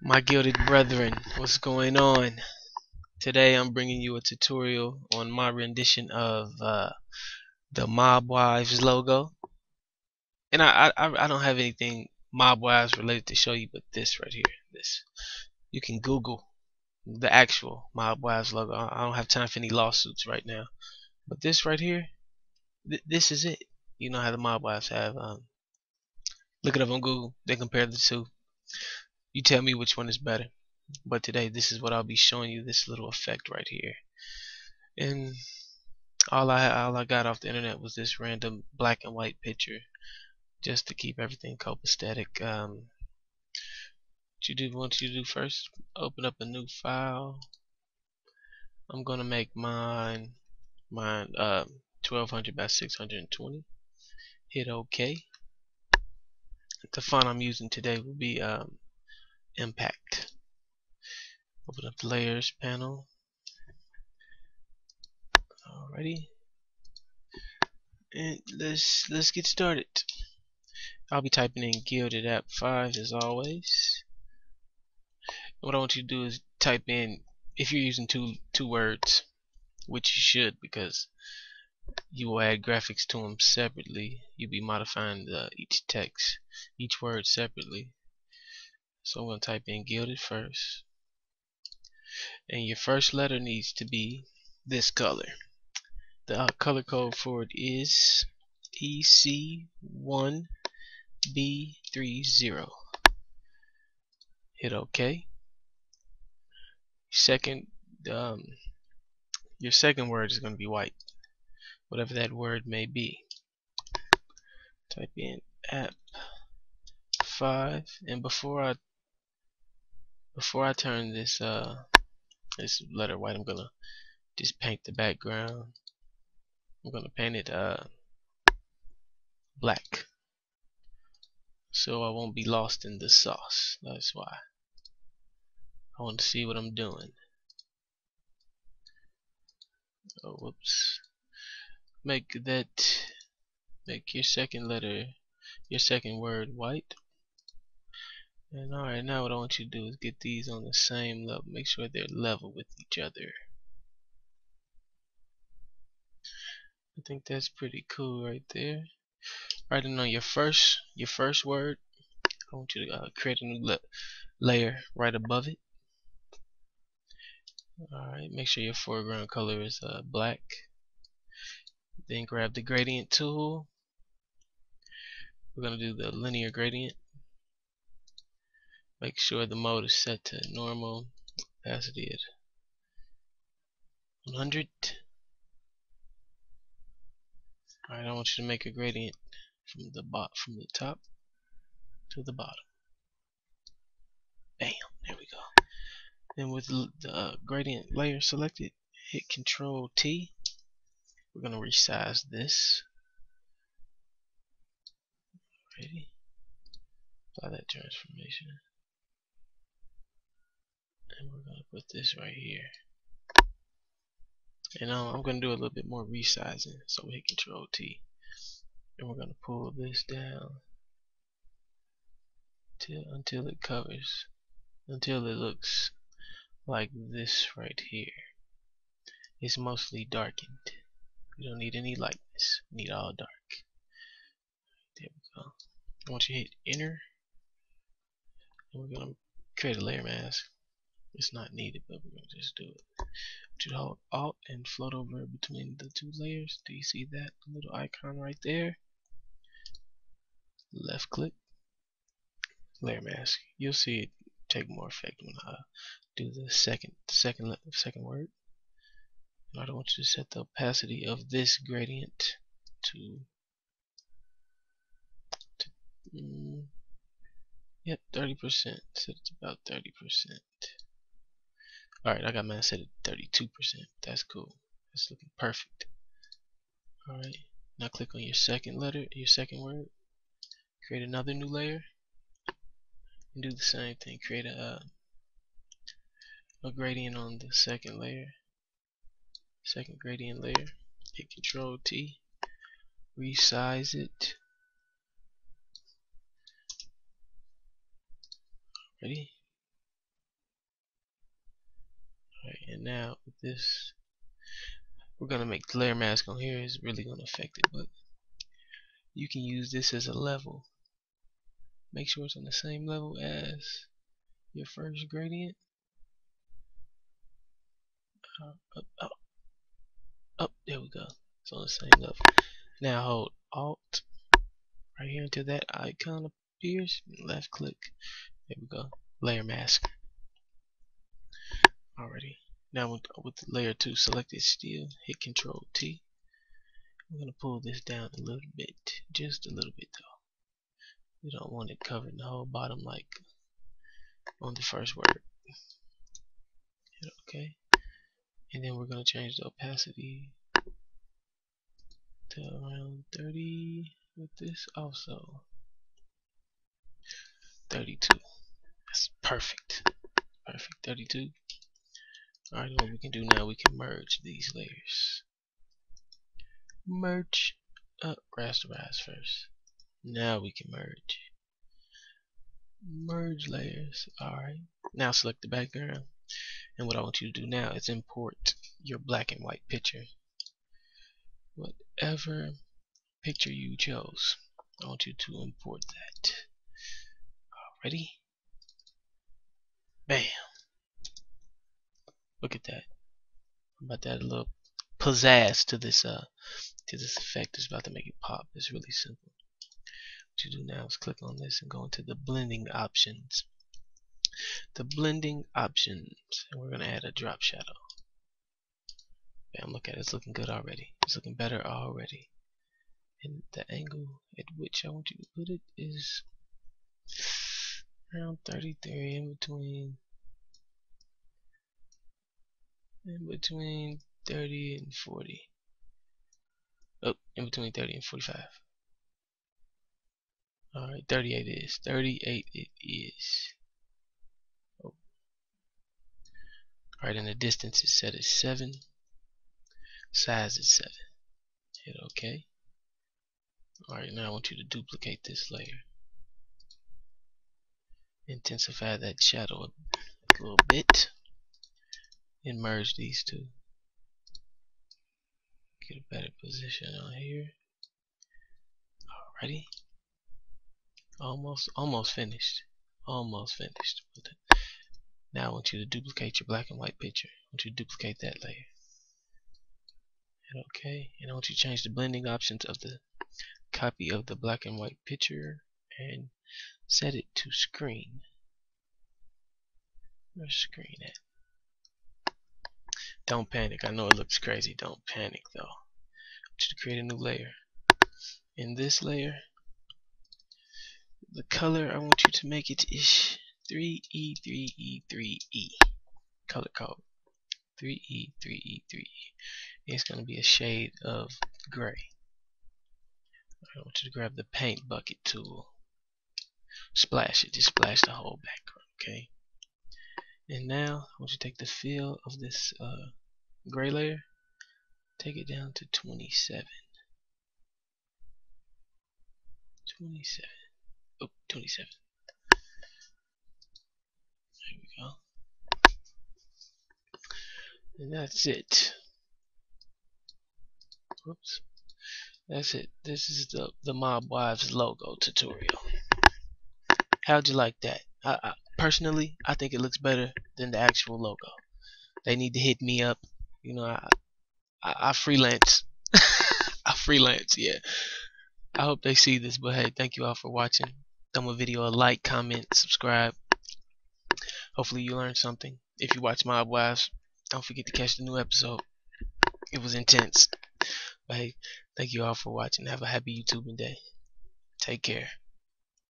My gilded brethren, what's going on? Today I'm bringing you a tutorial on my rendition of the Mob Wives logo. And I don't have anything Mob Wives related to show you but this right here. This. You can Google the actual Mob Wives logo. I don't have time for any lawsuits right now. But this right here, this is it. You know how the Mob Wives have. Look it up on Google. They compare the two. You tell me which one is better. But today this is what I'll be showing you, this little effect right here. And all I got off the internet was this random black and white picture just to keep everything copacetic. What you want you to do first, open up a new file. I'm gonna make mine 1200 by 620. Hit OK. The font I'm using today will be Impact. Open up the layers panel. Alrighty, and let's get started. I'll be typing in Gilded App 5 as always. What I want you to do is type in, if you're using two words, which you should because you will add graphics to them separately. You'll be modifying each text, each word separately. So I'm going to type in Gilded first. And your first letter needs to be this color. The color code for it is EC1B30. Hit OK. Your second word is going to be white, whatever that word may be. Type in app 5, and before I turn this this letter white, I'm gonna just paint the background. I'm gonna paint it black, so I won't be lost in the sauce. That's why I want to see what I'm doing. Oh, whoops. Make your second letter, your second word white. And alright, now what I want you to do is get these on the same level. Make sure they're level with each other. I think that's pretty cool right there. Alright, and on your first word, I want you to create a new layer right above it. Alright, make sure your foreground color is black. Then grab the gradient tool. We're going to do the linear gradient. Make sure the mode is set to normal. Opacity at 100. Alright, I want you to make a gradient from the top to the bottom. Bam, there we go. Then with the gradient layer selected, hit Control T. We're gonna resize this. Ready? Apply that transformation. And we're gonna put this right here. And I'm gonna do a little bit more resizing. So we hit Control T. And we're gonna pull this down until it covers, until it looks like this right here. It's mostly darkened. We don't need any lightness. We need all dark. There we go. I want you to hit Enter. And we're going to create a layer mask. It's not needed, but we're going to just do it. I want you to hold Alt and float over between the two layers. Do you see that little icon right there? Left click. Layer mask. You'll see it take more effect when I do the second word. And I want you to set the opacity of this gradient to yep, 30%. Set it to about 30%. Alright, I got mine set at 32%. That's cool. That's looking perfect. Alright, now click on your second letter, your second word. Create another new layer. And do the same thing. Create a gradient on the second layer. Second gradient layer. Hit Control T. Resize it. Ready? And now with this, we're gonna make the layer mask on here. Is really gonna affect it, but you can use this as a level. Make sure it's on the same level as your first gradient. Up, there we go. It's on the same level. Now hold Alt right here until that icon appears. Left click. There we go. Layer mask. Already. Now with the layer 2 selected still, hit Control T. I'm gonna pull this down a little bit, just a little bit though. We don't want it covering the whole bottom like on the first word. Hit OK. And then we're gonna change the opacity to around 30 with this also. 32. That's perfect. Perfect. 32. Alright, what we can do now, we can merge these layers. Merge. Rasterize first. Now we can merge. Merge layers. Alright. Now select the background. And what I want you to do now is import your black and white picture. Whatever picture you chose, I want you to import that. Ready? Bam. Look at that. I'm about to add a little pizzazz to this effect. It's about to make it pop. It's really simple. What you do now is click on this and go into the blending options. The blending options, and we're gonna add a drop shadow. Bam, look at it. It's looking good already. It's looking better already. And the angle at which I want you to put it is around 33, in between 30 and 40. Oh, in between 30 and 45. Alright, 38 it is. 38 it is. Oh. Alright, and the distance is set as 7. Size is 7. Hit OK. Alright, now I want you to duplicate this layer. Intensify that shadow a little bit. And merge these two. Get a better position on here. Alrighty. Almost finished. Almost finished with it. Now I want you to duplicate your black and white picture. I want you to duplicate that layer. Hit OK. And I want you to change the blending options of the copy of the black and white picture and set it to screen. Where's screen at? Don't panic. I know it looks crazy. Don't panic though. I want you to create a new layer. In this layer, the color I want you to make it is 3E, 3E, 3E. Color code 3E, 3E, 3E. It's going to be a shade of gray. I want you to grab the paint bucket tool. Splash it. Just splash the whole background. Okay. And now I want you to take the fill of this gray layer, take it down to 27. 27. Oh, 27. There we go. And that's it. Whoops. That's it. This is the Mob Wives logo tutorial. How'd you like that? Personally, I think it looks better than the actual logo. They need to hit me up. You know, I freelance. I freelance, yeah. I hope they see this, but hey, thank you all for watching. Thumb a video a like, comment, subscribe. Hopefully you learned something. If you watch Mob Wives, don't forget to catch the new episode. It was intense. But hey, thank you all for watching. Have a happy YouTubing day. Take care.